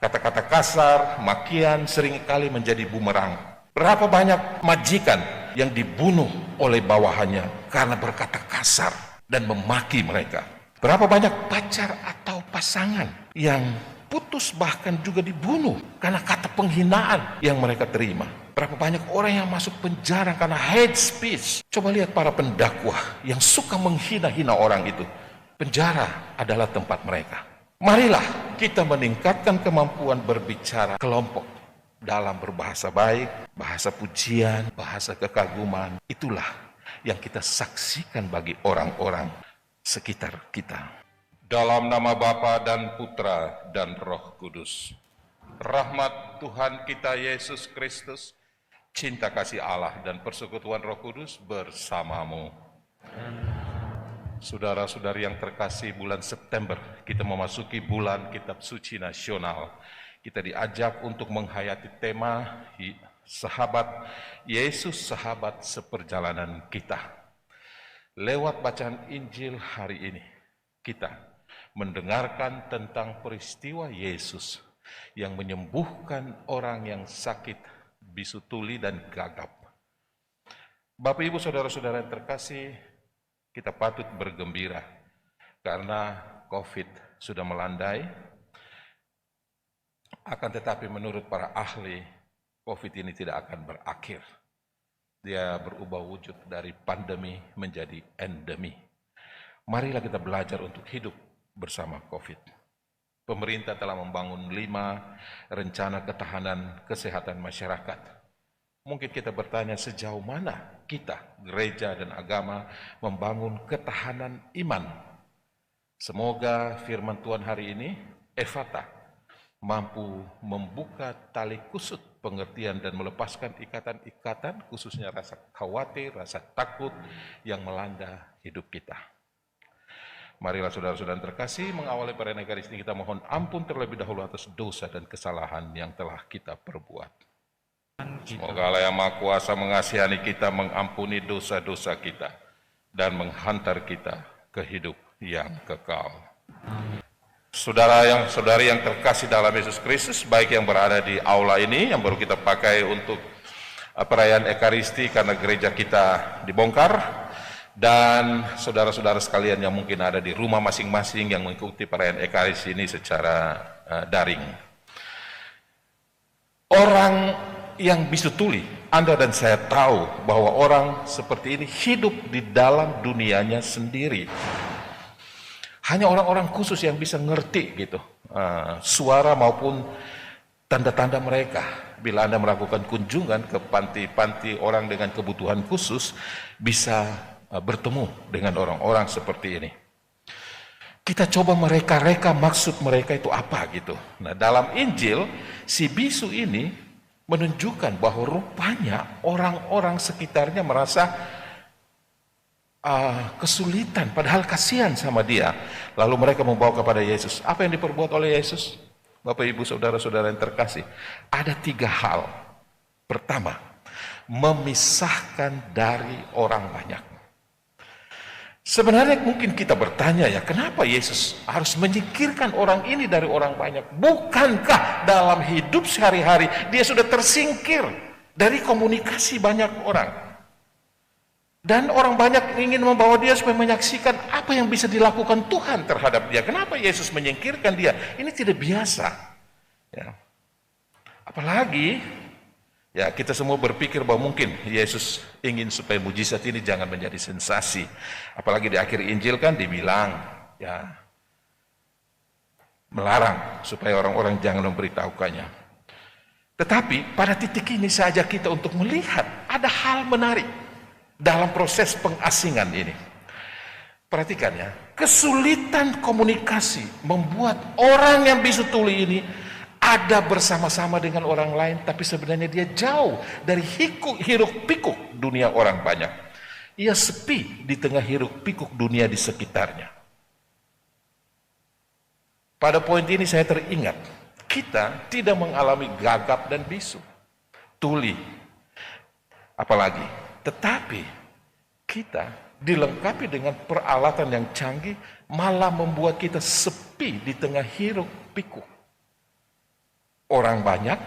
Kata-kata kasar, makian seringkali menjadi bumerang. Berapa banyak majikan yang dibunuh oleh bawahannya karena berkata kasar dan memaki mereka. Berapa banyak pacar atau pasangan yang putus bahkan juga dibunuh karena kata penghinaan yang mereka terima. Berapa banyak orang yang masuk penjara karena hate speech. Coba lihat para pendakwah yang suka menghina-hina orang itu. Penjara adalah tempat mereka. Marilah kita meningkatkan kemampuan berbicara kelompok dalam berbahasa baik, bahasa pujian, bahasa kekaguman. Itulah yang kita saksikan bagi orang-orang sekitar kita. Dalam nama Bapa dan Putra dan Roh Kudus. Rahmat Tuhan kita Yesus Kristus, cinta kasih Allah dan persekutuan Roh Kudus bersamamu. Saudara-saudari yang terkasih, bulan September kita memasuki bulan Kitab Suci Nasional. Kita diajak untuk menghayati tema sahabat Yesus, sahabat seperjalanan kita. Lewat bacaan Injil hari ini, kita mendengarkan tentang peristiwa Yesus yang menyembuhkan orang yang sakit, bisu tuli dan gagap. Bapak, Ibu, saudara-saudara yang terkasih, kita patut bergembira karena COVID sudah melandai. Akan tetapi menurut para ahli, COVID ini tidak akan berakhir. Dia berubah wujud dari pandemi menjadi endemi. Marilah kita belajar untuk hidup bersama COVID. Pemerintah telah membangun 5 rencana ketahanan kesehatan masyarakat. Mungkin kita bertanya sejauh mana kita, gereja dan agama, membangun ketahanan iman. Semoga firman Tuhan hari ini, Efata, mampu membuka tali kusut pengertian dan melepaskan ikatan-ikatan, khususnya rasa khawatir, rasa takut yang melanda hidup kita. Marilah saudara-saudara terkasih, mengawali perayaan Ekaristi kita mohon ampun terlebih dahulu atas dosa dan kesalahan yang telah kita perbuat. Semoga Allah yang Maha Kuasa mengasihani kita, mengampuni dosa-dosa kita, dan menghantar kita ke hidup yang kekal. Saudari yang terkasih dalam Yesus Kristus, baik yang berada di aula ini, yang baru kita pakai untuk perayaan Ekaristi karena gereja kita dibongkar, dan saudara-saudara sekalian yang mungkin ada di rumah masing-masing yang mengikuti perayaan Ekaristi ini secara daring. Orang yang bisu tuli, Anda dan saya tahu bahwa orang seperti ini hidup di dalam dunianya sendiri. Hanya orang-orang khusus yang bisa ngerti gitu suara maupun tanda-tanda mereka. Bila Anda melakukan kunjungan ke panti-panti orang dengan kebutuhan khusus, bisa bertemu dengan orang-orang seperti ini. Kita coba mereka-reka maksud mereka itu apa gitu. Nah, dalam Injil, si bisu ini menunjukkan bahwa rupanya orang-orang sekitarnya merasa kesulitan, padahal kasihan sama dia. Lalu mereka membawa kepada Yesus. Apa yang diperbuat oleh Yesus? Bapak, Ibu, saudara-saudara yang terkasih, ada 3 hal. Pertama, memisahkan dari orang banyak. Sebenarnya mungkin kita bertanya ya, kenapa Yesus harus menyingkirkan orang ini dari orang banyak? Bukankah dalam hidup sehari-hari dia sudah tersingkir dari komunikasi banyak orang? Dan orang banyak ingin membawa dia supaya menyaksikan apa yang bisa dilakukan Tuhan terhadap dia. Kenapa Yesus menyingkirkan dia? Ini tidak biasa. Ya. Apalagi, ya kita semua berpikir bahwa mungkin Yesus ingin supaya mujizat ini jangan menjadi sensasi. Apalagi di akhir Injil kan dibilang, ya melarang supaya orang-orang jangan memberitahukannya. Tetapi pada titik ini saya ajak kita untuk melihat ada hal menarik dalam proses pengasingan ini. Perhatikan ya, kesulitan komunikasi membuat orang yang bisu tuli ini ada bersama-sama dengan orang lain, tapi sebenarnya dia jauh dari hiruk pikuk dunia orang banyak. Ia sepi di tengah hiruk pikuk dunia di sekitarnya. Pada poin ini saya teringat, kita tidak mengalami gagap dan bisu, tuli, apalagi. Tetapi kita dilengkapi dengan peralatan yang canggih, malah membuat kita sepi di tengah hiruk pikuk. orang banyak,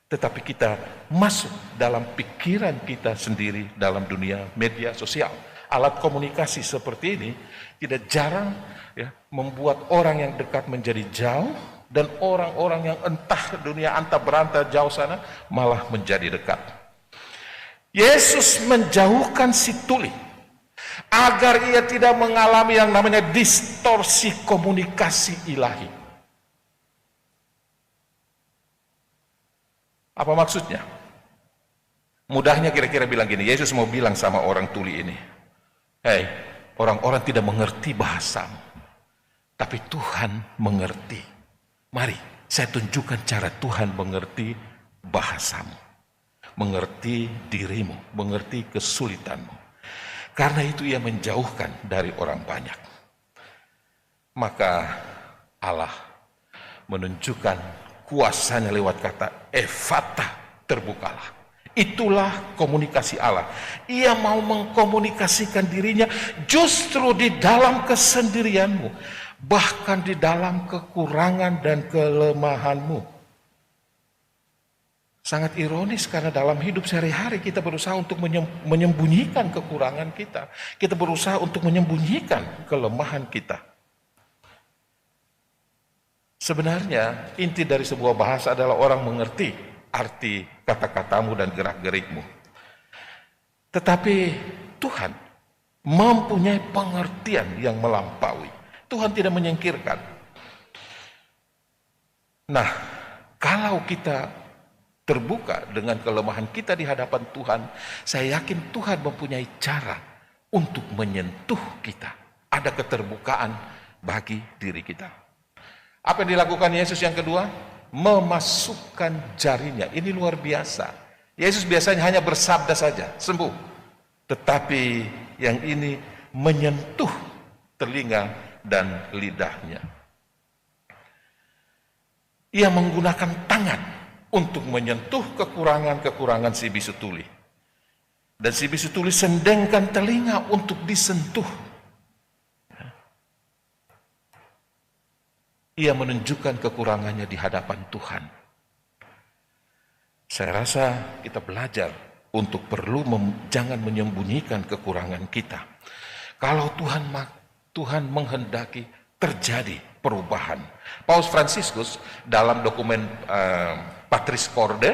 tetapi kita masuk dalam pikiran kita sendiri dalam dunia media sosial. Alat komunikasi seperti ini tidak jarang ya, membuat orang yang dekat menjadi jauh, dan orang-orang yang entah dunia anta berantah jauh sana malah menjadi dekat. Yesus menjauhkan si tuli agar ia tidak mengalami yang namanya distorsi komunikasi ilahi. Apa maksudnya? Mudahnya kira-kira bilang gini, Yesus mau bilang sama orang tuli ini, hei, orang-orang tidak mengerti bahasamu, tapi Tuhan mengerti. Mari, saya tunjukkan cara Tuhan mengerti bahasamu, mengerti dirimu, mengerti kesulitanmu. Karena itu ia menjauhkan dari orang banyak. Maka Allah menunjukkan kuasanya lewat kata Efata, terbukalah. Itulah komunikasi Allah. Ia mau mengkomunikasikan dirinya justru di dalam kesendirianmu, bahkan di dalam kekurangan dan kelemahanmu. Sangat ironis karena dalam hidup sehari-hari kita berusaha untuk menyembunyikan kekurangan kita. Kita berusaha untuk menyembunyikan kelemahan kita. Sebenarnya inti dari sebuah bahasa adalah orang mengerti arti kata-katamu dan gerak-gerikmu. Tetapi Tuhan mempunyai pengertian yang melampaui. Tuhan tidak menyingkirkan. Nah, kalau kita terbuka dengan kelemahan kita di hadapan Tuhan, saya yakin Tuhan mempunyai cara untuk menyentuh kita. Ada keterbukaan bagi diri kita. Apa yang dilakukan Yesus yang kedua? Memasukkan jarinya. Ini luar biasa. Yesus biasanya hanya bersabda saja, sembuh. Tetapi yang ini menyentuh telinga dan lidahnya. Ia menggunakan tangan untuk menyentuh kekurangan-kekurangan si bisu tuli. Dan si bisu tuli sendengkan telinga untuk disentuh. Ia menunjukkan kekurangannya di hadapan Tuhan. Saya rasa kita belajar untuk jangan menyembunyikan kekurangan kita. Kalau Tuhan menghendaki terjadi perubahan. Paus Fransiskus dalam dokumen Patris Corde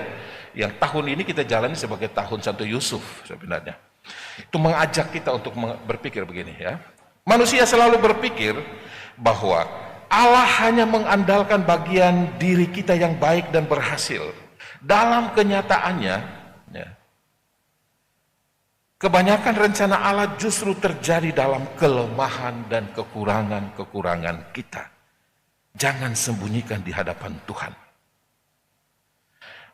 yang tahun ini kita jalani sebagai tahun Santo Yusuf sebenarnya, itu mengajak kita untuk berpikir begini ya. Manusia selalu berpikir bahwa Allah hanya mengandalkan bagian diri kita yang baik dan berhasil. Dalam kenyataannya ya, kebanyakan rencana Allah justru terjadi dalam kelemahan dan kekurangan-kekurangan kita. Jangan sembunyikan di hadapan Tuhan.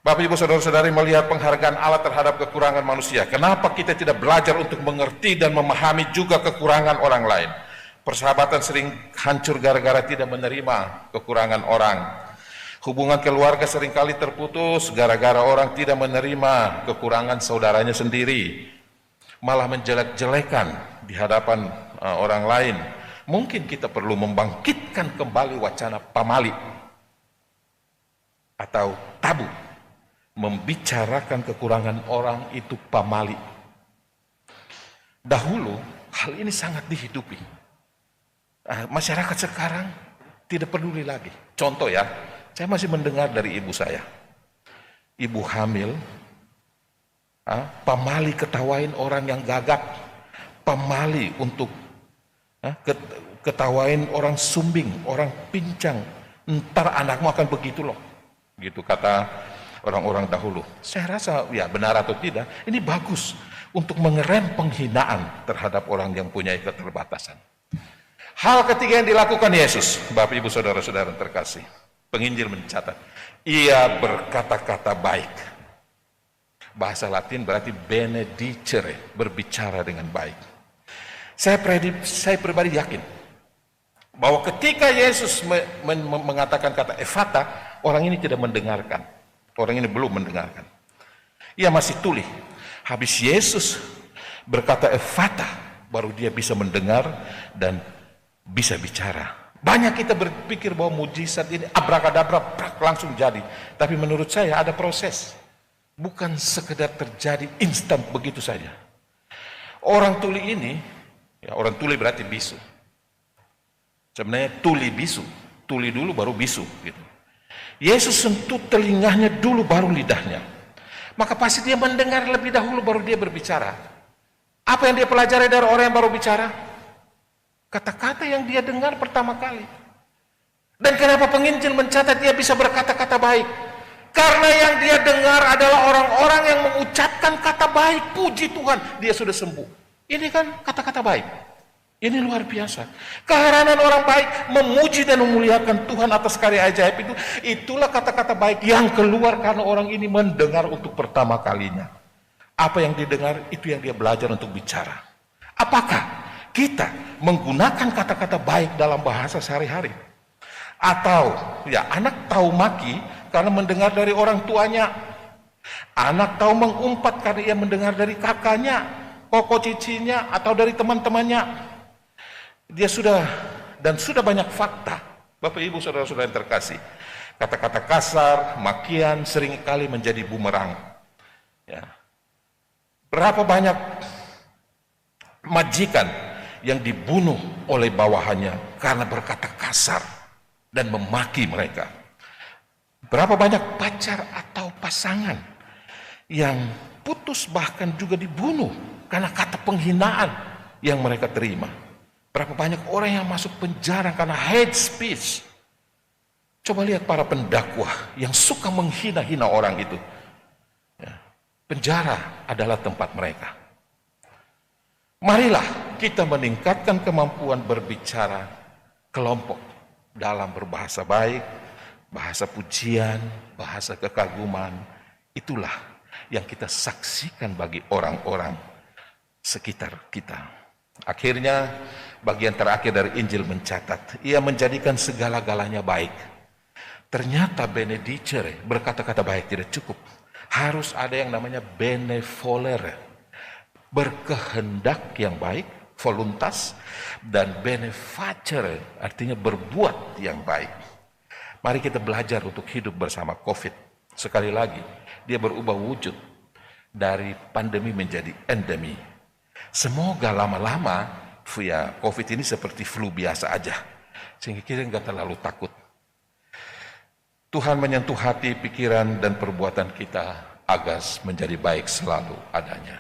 Bapak, Ibu, Saudara-saudari melihat penghargaan Allah terhadap kekurangan manusia. Kenapa kita tidak belajar untuk mengerti dan memahami juga kekurangan orang lain? Persahabatan sering hancur gara-gara tidak menerima kekurangan orang. Hubungan keluarga seringkali terputus gara-gara orang tidak menerima kekurangan saudaranya sendiri. Malah menjelek-jelekan di hadapan orang lain. Mungkin kita perlu membangkitkan kembali wacana pamali atau tabu. Membicarakan kekurangan orang itu pamali. Dahulu hal ini sangat dihidupi. Masyarakat sekarang tidak peduli lagi. Contoh ya, saya masih mendengar dari ibu saya. Ibu hamil, pamali ketawain orang yang gagap. Pamali untuk ketawain orang sumbing, orang pincang. Ntar anakmu akan begitu loh. Gitu kata orang-orang dahulu. Saya rasa ya benar atau tidak, ini bagus untuk mengerem penghinaan terhadap orang yang punya keterbatasan. Hal ketiga yang dilakukan Yesus, Bapak, Ibu, Saudara-saudara terkasih, penginjil mencatat, ia berkata-kata baik. Bahasa Latin berarti benedicere, berbicara dengan baik. Saya pribadi yakin bahwa ketika Yesus mengatakan kata Efata, orang ini tidak mendengarkan. Orang ini belum mendengarkan. Ia masih tuli. Habis Yesus berkata Efata, baru dia bisa mendengar dan bisa bicara. Banyak kita berpikir bahwa mujizat ini abrakadabra langsung jadi. Tapi menurut saya ada proses. Bukan sekedar terjadi instan begitu saja. Orang tuli ini, ya orang tuli berarti bisu. Sebenarnya tuli bisu. Tuli dulu baru bisu. Gitu. Yesus sentuh telinganya dulu baru lidahnya. Maka pasti dia mendengar lebih dahulu baru dia berbicara. Apa yang dia pelajari dari orang yang baru bicara? Kata-kata yang dia dengar pertama kali. Dan kenapa penginjil mencatat dia bisa berkata-kata baik? Karena yang dia dengar adalah orang-orang yang mengucapkan kata baik. Puji Tuhan, dia sudah sembuh. Ini kan kata-kata baik. Ini luar biasa. Keheranan orang baik memuji dan memuliakan Tuhan atas karya ajaib itu. Itulah kata-kata baik yang keluar karena orang ini mendengar untuk pertama kalinya. Apa yang didengar itu yang dia belajar untuk bicara. Apakah kita menggunakan kata-kata baik dalam bahasa sehari-hari? Atau ya anak tahu maki karena mendengar dari orang tuanya. Anak tahu mengumpat karena ia mendengar dari kakaknya, koko cicinya, atau dari teman-temannya. Dia sudah banyak fakta. Bapak ibu saudara-saudara yang terkasih. Kata-kata kasar, makian seringkali menjadi bumerang. Ya. Berapa banyak majikan yang dibunuh oleh bawahannya karena berkata kasar dan memaki mereka. Berapa banyak pacar atau pasangan yang putus bahkan juga dibunuh karena kata penghinaan yang mereka terima. Berapa banyak orang yang masuk penjara karena hate speech. Coba lihat para pendakwah yang suka menghina-hina orang itu. Ya, penjara adalah tempat mereka. Marilah kita meningkatkan kemampuan berbicara kelompok dalam berbahasa baik, bahasa pujian, bahasa kekaguman. Itulah yang kita saksikan bagi orang-orang sekitar kita. Akhirnya bagian terakhir dari Injil mencatat, ia menjadikan segala-galanya baik. Ternyata benedicere, berkata-kata baik tidak cukup. Harus ada yang namanya benevolere, berkehendak yang baik, voluntas, dan benefacere, artinya berbuat yang baik. Mari kita belajar untuk hidup bersama COVID. Sekali lagi, dia berubah wujud dari pandemi menjadi endemi. Semoga lama-lama ya COVID ini seperti flu biasa aja, sehingga kita nggak terlalu takut. Tuhan menyentuh hati, pikiran, dan perbuatan kita agar menjadi baik selalu adanya.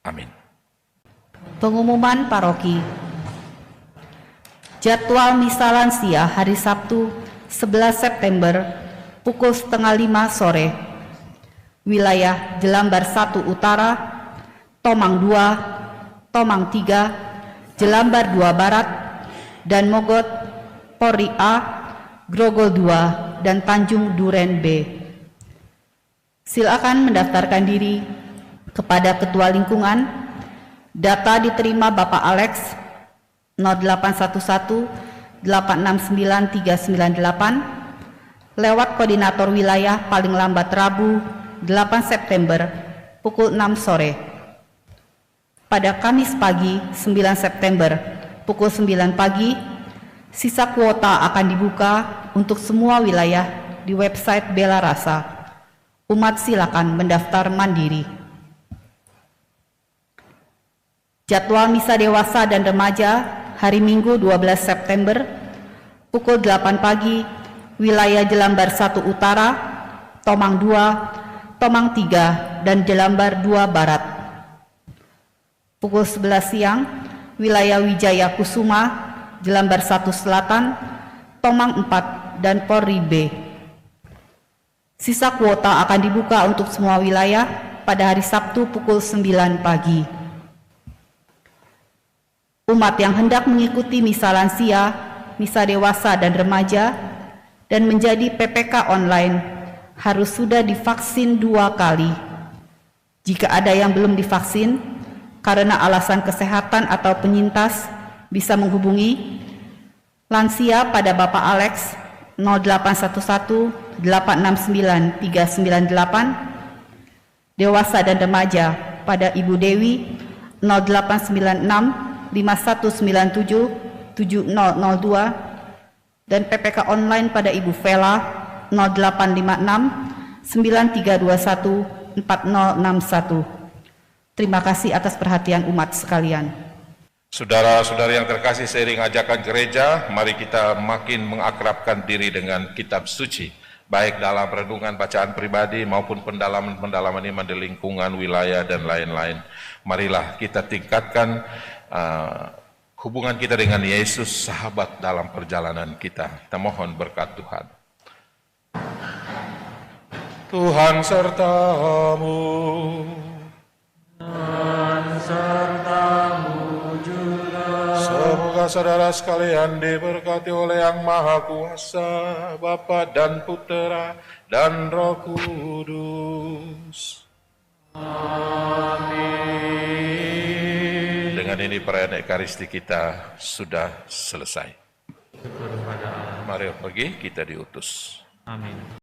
Amin. Pengumuman paroki. Jadwal misa lansia hari Sabtu 11 September pukul 4:30 sore. Wilayah Jelambar 1 Utara, Tomang 2, Tomang 3, Jelambar 2 Barat, dan Mogot, Polri A, Grogol 2, dan Tanjung Duren B. Silakan mendaftarkan diri kepada Ketua Lingkungan. Data diterima Bapak Alex 0811 869 398 lewat Koordinator Wilayah paling lambat Rabu 8 September pukul 6 sore. Pada Kamis pagi 9 September pukul 9 pagi, sisa kuota akan dibuka untuk semua wilayah di website Bela Rasa. Umat silakan mendaftar mandiri. Jadwal misa dewasa dan remaja hari Minggu 12 September pukul 8 pagi, wilayah Jelambar 1 Utara, Tomang 2, Tomang 3, dan Jelambar 2 Barat. Pukul 11 siang, wilayah Wijaya Kusuma, Jelambar 1 Selatan, Tomang 4, dan Polri B. Sisa kuota akan dibuka untuk semua wilayah pada hari Sabtu pukul 9 pagi. Umat yang hendak mengikuti misa lansia, misa dewasa dan remaja, dan menjadi PPK online harus sudah divaksin 2 kali. Jika ada yang belum divaksin, karena alasan kesehatan atau penyintas, bisa menghubungi lansia pada Bapak Alex 0811 869 398, dewasa dan remaja pada Ibu Dewi 0896 5197 7002, dan PPK online pada Ibu Vela 0856 9321 4061. Terima kasih atas perhatian umat sekalian. Saudara-saudari yang terkasih, seiring ajakan gereja, mari kita makin mengakrabkan diri dengan kitab suci, baik dalam renungan bacaan pribadi maupun pendalaman-pendalaman iman di lingkungan, wilayah, dan lain-lain. Marilah kita tingkatkan hubungan kita dengan Yesus, sahabat dalam perjalanan kita. Kita mohon berkat Tuhan. Tuhan sertamu. Dan sertamu juga. Semoga saudara sekalian diberkati oleh Yang Maha Kuasa, Bapa dan Putera dan Roh Kudus. Amin. Dengan ini perayaan Ekaristi kita sudah selesai. Syukur kepada Allah. Mari pergi, kita diutus. Amin.